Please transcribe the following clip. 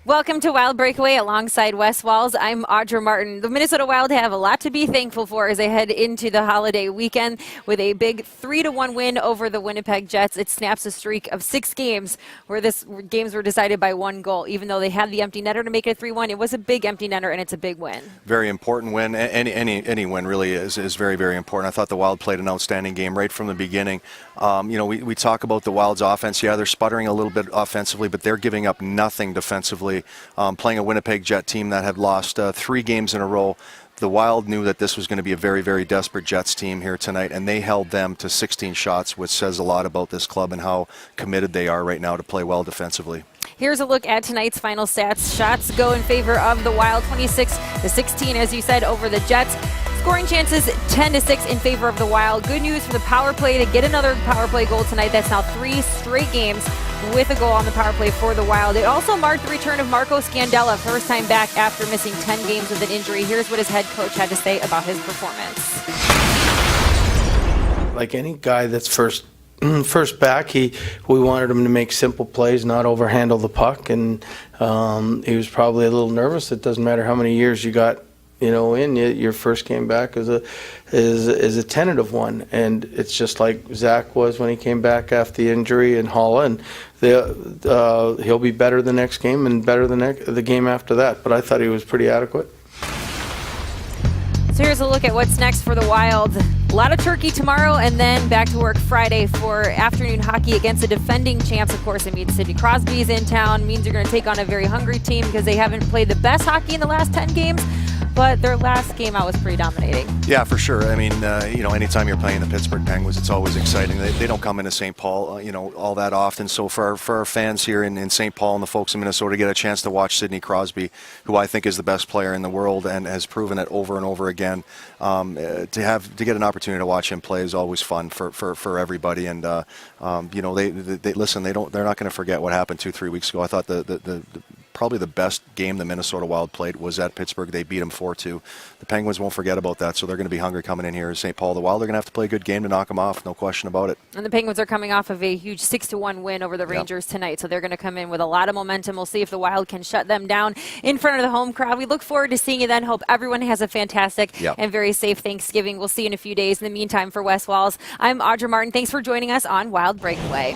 Welcome to Wild Breakaway alongside Wes Walls. I'm Audra Martin. The Minnesota Wild have a lot to be thankful for as they head into the holiday weekend with a big 3-1 win over the Winnipeg Jets. It snaps a streak of 6 games where games were decided by 1 goal. Even though they had the empty netter to make it 3-1, it was a big empty netter, and it's a big win. Very important win. Any win really is very, very important. I thought the Wild played an outstanding game right from the beginning. We talk about the Wild's offense. Yeah, they're sputtering a little bit offensively, but they're giving up nothing defensively. Playing a Winnipeg Jet team that had lost 3 games in a row. The Wild knew that this was going to be a very, very desperate Jets team here tonight, and they held them to 16 shots, which says a lot about this club and how committed they are right now to play well defensively. Here's a look at tonight's final stats. Shots go in favor of the Wild, 26-16, as you said, over the Jets. Scoring chances 10-6 in favor of the Wild. Good news for the power play to get another power play goal tonight. That's now 3 straight games with a goal on the power play for the Wild. It also marked the return of Marco Scandella, first time back after missing 10 games with an injury. Here's what his head coach had to say about his performance. Like any guy that's first back, we wanted him to make simple plays, not overhandle the puck, and he was probably a little nervous. It doesn't matter how many years you got, your first game back is a tentative one, and it's just like Zach was when he came back after the injury in Holla, and he'll be better the next game and better the game after that. But I thought he was pretty adequate. So here's a look at what's next for the Wild. A lot of turkey tomorrow, and then back to work Friday for afternoon hockey against the defending champs. Of course, it means Sidney Crosby's in town. Means you're going to take on a very hungry team because they haven't played the best hockey in the last 10 games. But their last game out was pretty dominating. Yeah, for sure. I mean, anytime you're playing the Pittsburgh Penguins, it's always exciting. They don't come into St. Paul, all that often. So for our fans here in St. Paul and the folks in Minnesota to get a chance to watch Sidney Crosby, who I think is the best player in the world and has proven it over and over again, to get an opportunity to watch him play is always fun for everybody. And they listen. They're not going to forget what happened 2-3 weeks ago. I thought probably the best game the Minnesota Wild played was at Pittsburgh. They beat them 4-2. The Penguins won't forget about that, so they're going to be hungry coming in here in St. Paul. The Wild are going to have to play a good game to knock them off, no question about it. And the Penguins are coming off of a huge 6-1 win over the Rangers tonight, so they're going to come in with a lot of momentum. We'll see if the Wild can shut them down in front of the home crowd. We look forward to seeing you then. Hope everyone has a fantastic and very safe Thanksgiving. We'll see you in a few days. In the meantime, for Wes Walls, I'm Audra Martin. Thanks for joining us on Wild Breakaway.